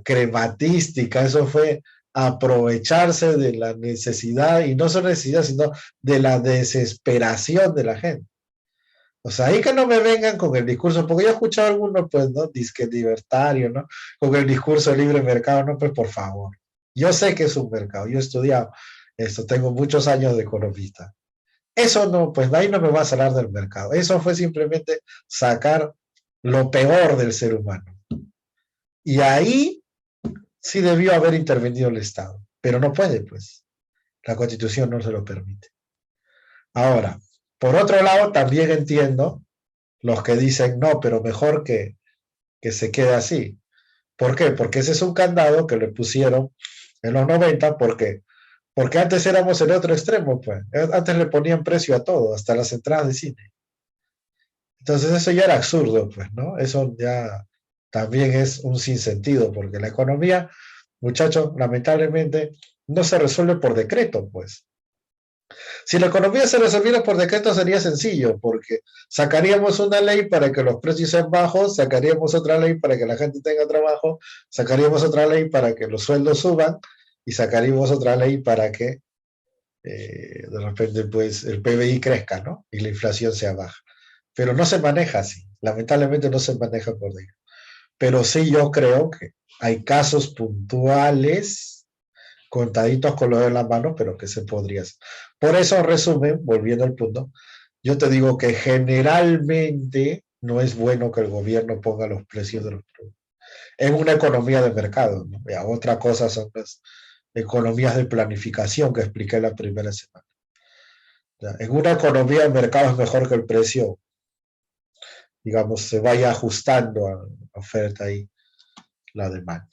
crematística, eso fue aprovecharse de la necesidad, y no solo necesidad, sino de la desesperación de la gente. O sea, ahí que no me vengan con el discurso, porque yo he escuchado a algunos, pues, ¿no? Disque libertario, ¿no? Con el discurso de libre mercado, no, pues, por favor. Yo sé que es un mercado, yo he estudiado esto, tengo muchos años de economista. Eso no, pues, ahí no me va a salir del mercado. Eso fue simplemente sacar lo peor del ser humano. Y ahí sí debió haber intervenido el Estado, pero no puede, pues. La Constitución no se lo permite. Ahora, por otro lado, también entiendo los que dicen, no, pero mejor que se quede así. ¿Por qué? Porque ese es un candado que le pusieron en los 90, ¿por qué? Porque antes éramos el otro extremo, pues. Antes le ponían precio a todo, hasta las entradas de cine. Entonces eso ya era absurdo, pues, ¿no? Eso ya también es un sinsentido, porque la economía, muchachos, lamentablemente, no se resuelve por decreto, pues. Si la economía se resolviera por decreto sería sencillo, porque sacaríamos una ley para que los precios sean bajos, sacaríamos otra ley para que la gente tenga trabajo, sacaríamos otra ley para que los sueldos suban y sacaríamos otra ley para que de repente pues el PBI crezca, ¿no? Y la inflación sea baja. Pero no se maneja así, lamentablemente no se maneja por decreto. Pero sí yo creo que hay casos puntuales contaditos con los de la mano, pero que se podría hacer. Por eso, en resumen, volviendo al punto, yo te digo que generalmente no es bueno que el gobierno ponga los precios de los productos. En una economía de mercado, ¿no? Ya, otra cosa son las economías de planificación que expliqué la primera semana. Ya, en una economía de mercado es mejor que el precio, digamos, se vaya ajustando a la oferta y la demanda.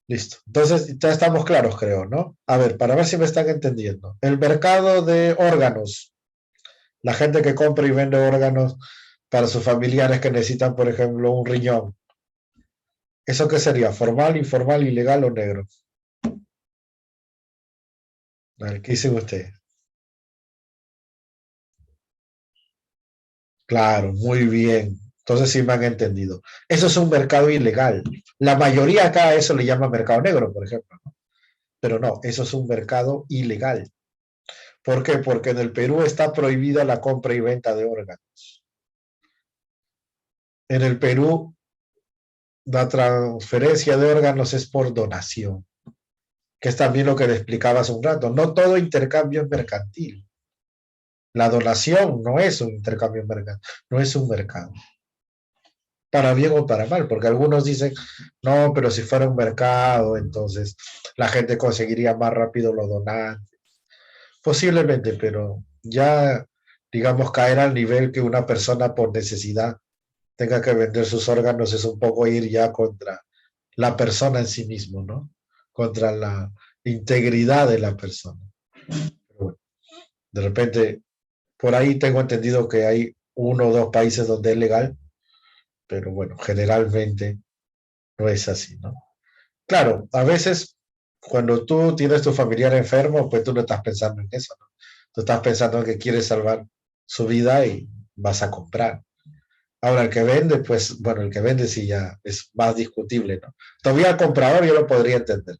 Listo. Entonces, ya estamos claros, creo, ¿no? A ver, para ver si me están entendiendo. El mercado de órganos, la gente que compra y vende órganos para sus familiares que necesitan, por ejemplo, un riñón. ¿Eso qué sería? ¿Formal, informal, ilegal o negro? A ver, ¿qué dicen ustedes? Claro, muy bien. Entonces sí me han entendido. Eso es un mercado ilegal. La mayoría acá a eso le llama mercado negro, por ejemplo, ¿no? Pero no, eso es un mercado ilegal. ¿Por qué? Porque en el Perú está prohibida la compra y venta de órganos. En el Perú, la transferencia de órganos es por donación, que es también lo que le explicaba hace un rato. No todo intercambio es mercantil. La donación no es un intercambio mercantil, no es un mercado. Para bien o para mal, porque algunos dicen, no, pero si fuera un mercado, entonces la gente conseguiría más rápido los donantes. Posiblemente, pero ya, digamos, caer al nivel que una persona por necesidad tenga que vender sus órganos es un poco ir ya contra la persona en sí mismo, ¿no? Contra la integridad de la persona. Pero bueno, de repente, por ahí tengo entendido que hay uno o dos países donde es legal, pero bueno, generalmente no es así, ¿no? Claro, a veces cuando tú tienes tu familiar enfermo, pues tú no estás pensando en eso, ¿no? Tú estás pensando en que quieres salvar su vida y vas a comprar. Ahora, el que vende, pues, bueno, el que vende sí ya es más discutible, ¿no? Todavía el comprador yo lo podría entender.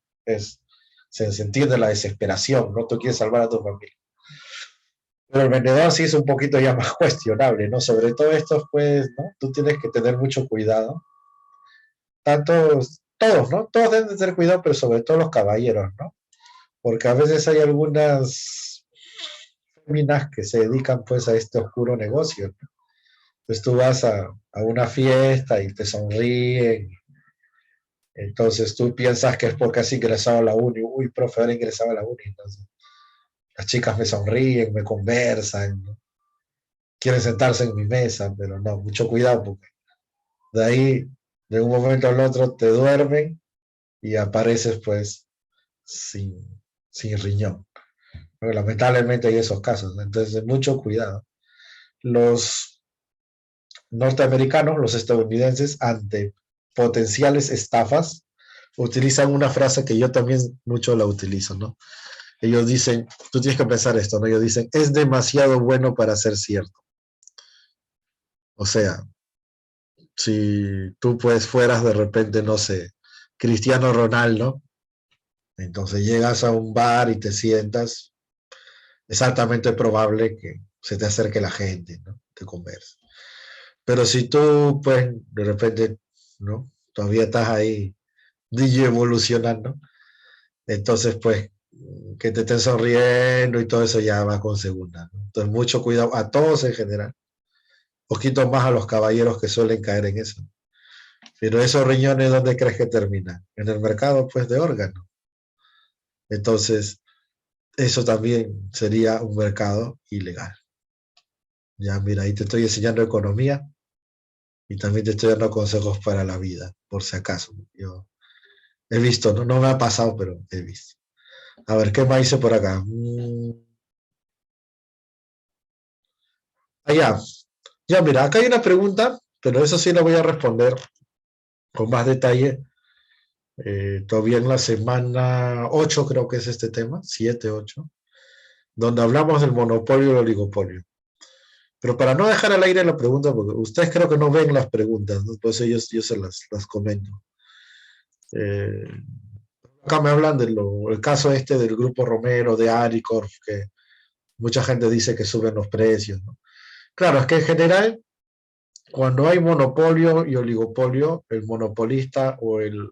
Se entiende la desesperación, ¿no? Tú quieres salvar a tu familia. Pero el vendedor sí es un poquito ya más cuestionable, ¿no? Sobre todo estos, pues, ¿no? Tú tienes que tener mucho cuidado. Tantos, todos, ¿no? Todos deben de tener cuidado, pero sobre todo los caballeros, ¿no? Porque a veces hay algunas féminas que se dedican, pues, a este oscuro negocio, ¿no? Pues tú vas a una fiesta y te sonríen. Entonces tú piensas que es porque has ingresado a la uni. Uy, profe, ahora he ingresado a la uni. Entonces, las chicas me sonríen, me conversan, ¿no? Quieren sentarse en mi mesa, pero no, mucho cuidado porque de ahí, de un momento al otro, te duermen y apareces pues sin riñón. Pero lamentablemente hay esos casos, ¿no? Entonces, mucho cuidado. Los norteamericanos, los estadounidenses, ante potenciales estafas, utilizan una frase que yo también mucho la utilizo, ¿no? Ellos dicen, tú tienes que pensar esto, ¿no? Ellos dicen, es demasiado bueno para ser cierto. O sea, si tú pues fueras de repente, no sé, Cristiano Ronaldo, entonces llegas a un bar y te sientas, es altamente probable que se te acerque la gente, ¿no? Te converse. Pero si tú, pues, de repente, ¿no? Todavía estás ahí DJ evolucionando, entonces, pues, que te estén sonriendo y todo eso ya va con segunda, ¿no? Entonces, mucho cuidado a todos en general, poquito más a los caballeros que suelen caer en eso. Pero esos riñones, ¿dónde crees que terminan? En el mercado, pues, de órganos. Entonces, eso también sería un mercado ilegal. Ya, mira, ahí te estoy enseñando economía y también te estoy dando consejos para la vida, por si acaso. Yo he visto, no, no me ha pasado, pero he visto. A ver, ¿qué más hice por acá? Allá. Ya, mira, acá hay una pregunta, pero eso sí la voy a responder con más detalle. Todavía en la semana 8 creo que es este tema, 7 8 donde hablamos del monopolio y el oligopolio. Pero para no dejar al aire la pregunta, porque ustedes creo que no ven las preguntas, ¿no? Pues ellos, yo se las comento. Eh, Acá me hablan del caso este del grupo Romero, de Aricor, que mucha gente dice que suben los precios, ¿no? Claro, es que en general, cuando hay monopolio y oligopolio, el monopolista o el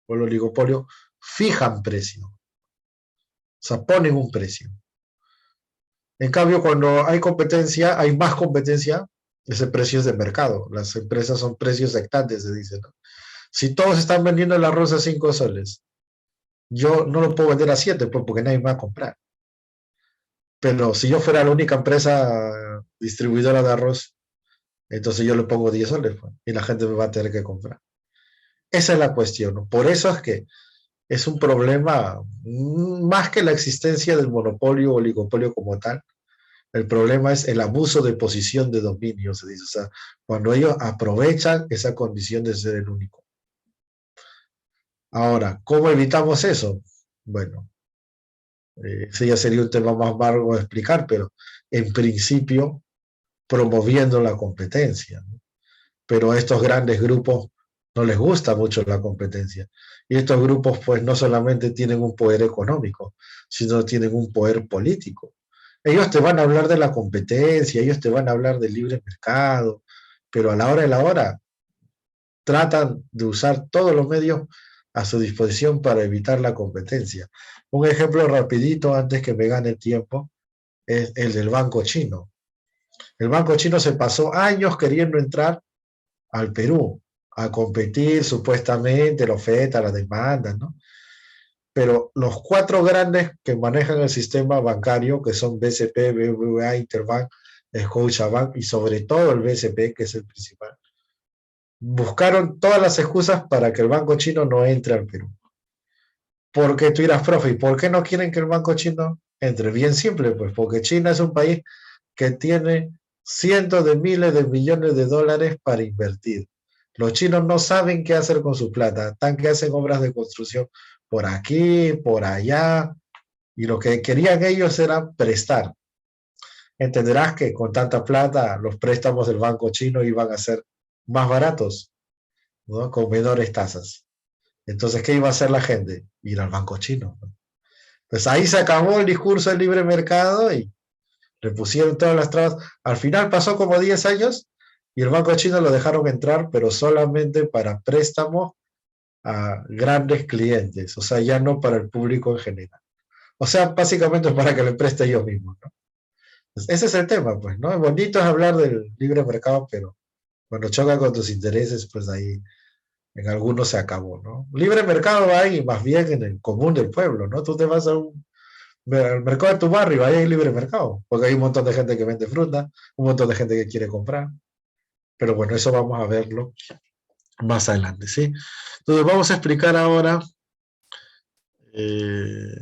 oligopolio fijan precio, o sea, ponen un precio. En cambio, cuando hay competencia, hay más competencia, ese precio es de mercado. Las empresas son precios sectantes, se dice, ¿no? Si todos están vendiendo el arroz a 5 soles, yo no lo puedo vender a 7 pues, porque nadie me va a comprar. Pero si yo fuera la única empresa distribuidora de arroz, entonces yo le pongo 10 soles pues, y la gente me va a tener que comprar. Esa es la cuestión, ¿no? Por eso es que es un problema más que la existencia del monopolio o oligopolio como tal. El problema es el abuso de posición de dominio, se dice. O sea, cuando ellos aprovechan esa condición de ser el único. Ahora, ¿cómo evitamos eso? Bueno, ese ya sería un tema más largo de explicar, pero en principio promoviendo la competencia, ¿no? Pero a estos grandes grupos no les gusta mucho la competencia. Y estos grupos pues no solamente tienen un poder económico, sino tienen un poder político. Ellos te van a hablar de la competencia, ellos te van a hablar del libre mercado, pero a la hora de la hora tratan de usar todos los medios a su disposición para evitar la competencia. Un ejemplo rapidito antes que me gane el tiempo es el del banco chino. El banco chino se pasó años queriendo entrar al Perú a competir supuestamente, la oferta, la demanda, ¿no? Pero los cuatro grandes que manejan el sistema bancario, que son BCP, BBVA, Interbank, Scotiabank y sobre todo el BCP, que es el principal, buscaron todas las excusas para que el banco chino no entre al Perú. Porque tú dirás, profe, ¿y por qué no quieren que el banco chino entre? Bien simple, pues porque China es un país que tiene cientos de miles de millones de dólares para invertir. Los chinos no saben qué hacer con su plata, están que hacen obras de construcción por aquí, por allá, y lo que querían ellos era prestar. Entenderás que con tanta plata los préstamos del banco chino iban a ser más baratos, ¿no? Con menores tasas. Entonces, ¿qué iba a hacer la gente? Ir al banco chino. Pues ahí se acabó el discurso del libre mercado y le pusieron todas las trabas. Al final pasó como 10 años y el banco chino lo dejaron entrar, pero solamente para préstamos a grandes clientes, o sea, ya no para el público en general. O sea, básicamente es para que le preste ellos mismos, ¿no? Pues ese es el tema, pues, ¿no? Bonito es hablar del libre mercado, pero cuando choca con tus intereses, pues ahí en algunos se acabó, ¿no? Libre mercado hay más bien en el común del pueblo, ¿no? Tú te vas al mercado de tu barrio, ahí hay libre mercado, porque hay un montón de gente que vende fruta, un montón de gente que quiere comprar, pero bueno, eso vamos a verlo más adelante, ¿sí? Entonces vamos a explicar ahora eh,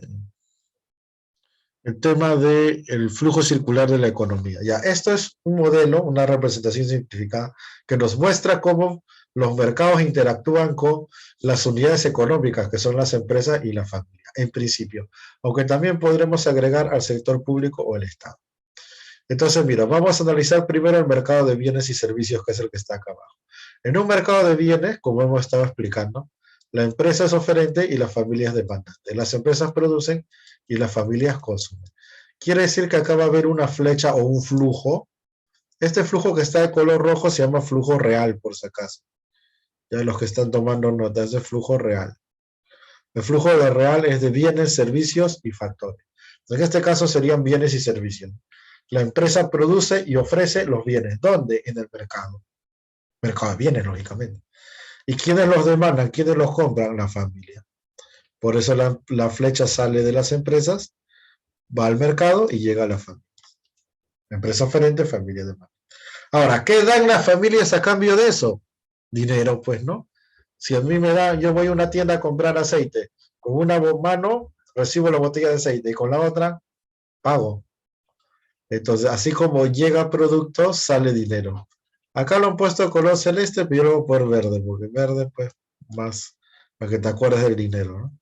el tema del flujo circular de la economía. Ya, esto es un modelo, una representación simplificada que nos muestra cómo los mercados interactúan con las unidades económicas, que son las empresas y la familia, en principio, aunque también podremos agregar al sector público o el Estado. Entonces, mira, vamos a analizar primero el mercado de bienes y servicios, que es el que está acá abajo. En un mercado de bienes, como hemos estado explicando, la empresa es oferente y las familias demandantes. Las empresas producen y las familias consumen. Quiere decir que acá va a haber una flecha o un flujo. Este flujo que está de color rojo se llama flujo real, por si acaso. Ya los que están tomando nota, es de flujo real. El flujo de real es de bienes, servicios y factores. En este caso serían bienes y servicios. La empresa produce y ofrece los bienes. ¿Dónde? En el mercado. Mercado de bienes, lógicamente. ¿Y quiénes los demandan? ¿Quiénes los compran? La familia. Por eso la flecha sale de las empresas, va al mercado y llega a la familia. Empresa oferente, familia demanda. Ahora, ¿qué dan las familias a cambio de eso? Dinero, pues, ¿no? Si a mí me da, yo voy a una tienda a comprar aceite, con una mano recibo la botella de aceite y con la otra pago. Entonces, así como llega producto, sale dinero. Acá lo han puesto de color celeste, pero yo lo voy a poner verde, porque verde, pues, más para que te acuerdes del dinero, ¿no?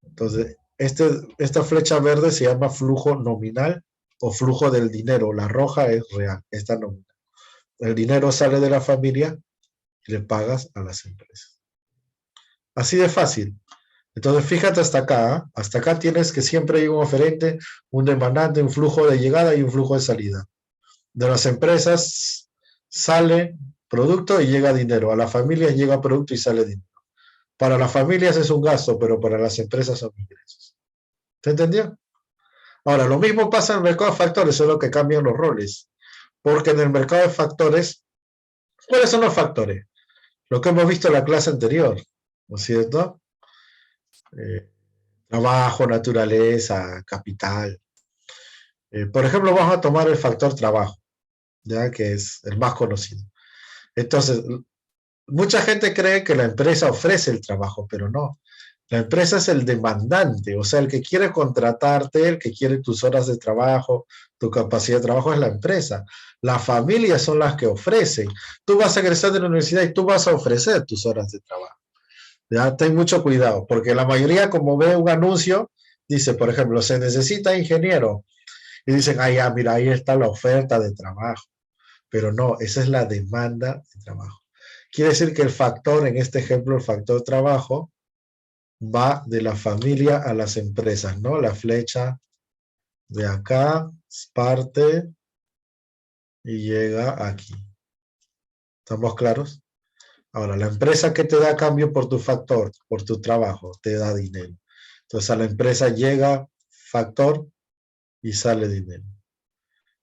Entonces, esta flecha verde se llama flujo nominal o flujo del dinero. La roja es real, esta nominal. El dinero sale de la familia y le pagas a las empresas. Así de fácil. Entonces, fíjate hasta acá. Hasta acá tienes que siempre hay un oferente, un demandante, un flujo de llegada y un flujo de salida. De las empresas sale producto y llega dinero. A las familias llega producto y sale dinero. Para las familias es un gasto, pero para las empresas son ingresos. ¿Te entendió? Ahora, lo mismo pasa en el mercado de factores, solo que cambian los roles. Porque en el mercado de factores, ¿cuáles son los factores? Lo que hemos visto en la clase anterior, ¿no es cierto? Trabajo, naturaleza, capital. Por ejemplo, vamos a tomar el factor trabajo, ya que es el más conocido. Entonces, mucha gente cree que la empresa ofrece el trabajo, pero no. La empresa es el demandante, o sea, el que quiere contratarte, el que quiere tus horas de trabajo, tu capacidad de trabajo es la empresa. Las familias son las que ofrecen. Tú vas a egresar de la universidad y tú vas a ofrecer tus horas de trabajo. Ya, ten mucho cuidado, porque la mayoría, como ve un anuncio, dice, por ejemplo, se necesita ingeniero Y dicen, ah, ya, mira, ahí está la oferta de trabajo. Pero no, esa es la demanda de trabajo. Quiere decir que el factor, en este ejemplo, el factor trabajo, va de la familia a las empresas, ¿no? La flecha de acá parte y llega aquí. ¿Estamos claros? Ahora, la empresa que te da a cambio por tu factor, por tu trabajo, te da dinero. Entonces a la empresa llega factor y sale dinero.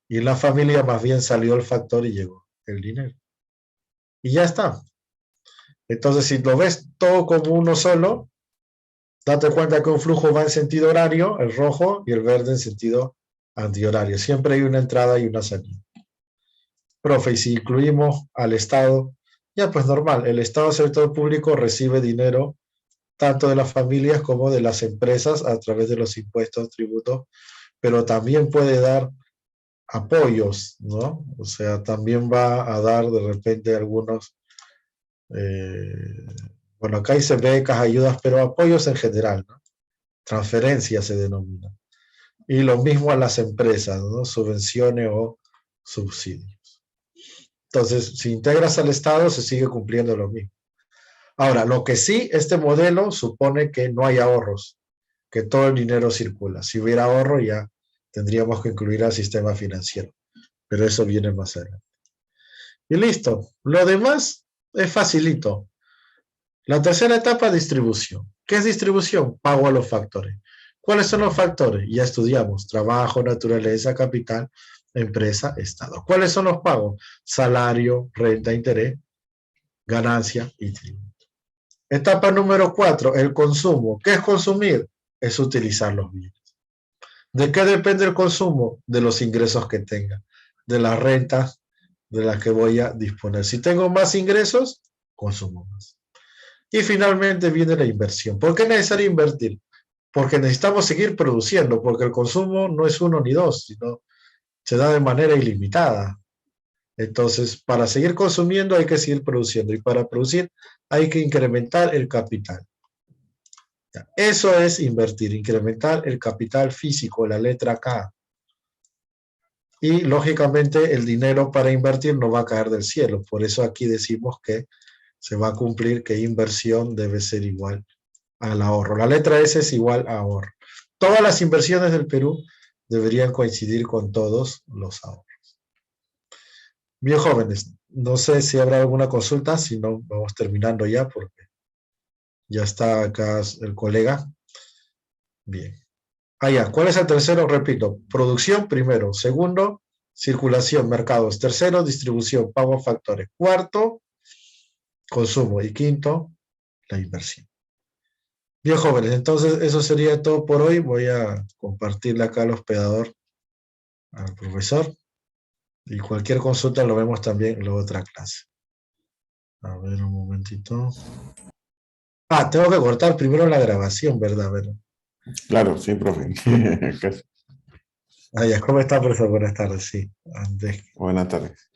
Y en la familia más bien salió el factor y llegó el dinero. Y ya está. Entonces, si lo ves todo como uno solo, date cuenta que un flujo va en sentido horario, el rojo, y el verde en sentido antihorario. Siempre hay una entrada y una salida. Profe, y si incluimos al Estado, ya pues normal, el Estado del sector público recibe dinero tanto de las familias como de las empresas a través de los impuestos, tributos, pero también puede dar apoyos, ¿no? O sea, también va a dar de repente algunos, bueno, acá dice becas, ayudas, pero apoyos en general, ¿no? Transferencias se denomina. Y lo mismo a las empresas, ¿no? Subvenciones o subsidios. Entonces, si integras al Estado, se sigue cumpliendo lo mismo. Ahora, lo que sí, este modelo supone que no hay ahorros, que todo el dinero circula. Si hubiera ahorro, ya tendríamos que incluir al sistema financiero, pero eso viene más adelante. Y listo. Lo demás es facilito. La tercera etapa, distribución. ¿Qué es distribución? Pago a los factores. ¿Cuáles son los factores? Ya estudiamos. Trabajo, naturaleza, capital, empresa, Estado. ¿Cuáles son los pagos? Salario, renta, interés, ganancia y tributo. Etapa número 4, el consumo. ¿Qué es consumir? Es utilizar los bienes. ¿De qué depende el consumo? De los ingresos que tenga, de las rentas de las que voy a disponer. Si tengo más ingresos, consumo más. Y finalmente viene la inversión. ¿Por qué es necesario invertir? Porque necesitamos seguir produciendo, porque el consumo no es uno ni dos, sino se da de manera ilimitada. Entonces, para seguir consumiendo hay que seguir produciendo y para producir hay que incrementar el capital. Eso es invertir, incrementar el capital físico, la letra K. Y lógicamente el dinero para invertir no va a caer del cielo. Por eso aquí decimos que se va a cumplir que inversión debe ser igual al ahorro. La letra S es igual a ahorro. Todas las inversiones del Perú deberían coincidir con todos los ahorros. Bien, jóvenes, no sé si habrá alguna consulta, si no, vamos terminando ya porque ya está acá el colega. Bien. Ya. ¿Cuál es el tercero? Repito, producción primero. Segundo, circulación, mercados. Tercero, distribución, pago a factores. Cuarto, consumo. Y quinto, la inversión. Bien, jóvenes, entonces eso sería todo por hoy. Voy a compartirle acá al hospedador al profesor. Y cualquier consulta lo vemos también en la otra clase. A ver, un momentito. Tengo que cortar primero la grabación, ¿verdad? Claro, sí, profe. Ya, ¿cómo está, profesor? Buenas tardes, sí. Antes Buenas tardes.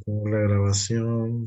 la grabación.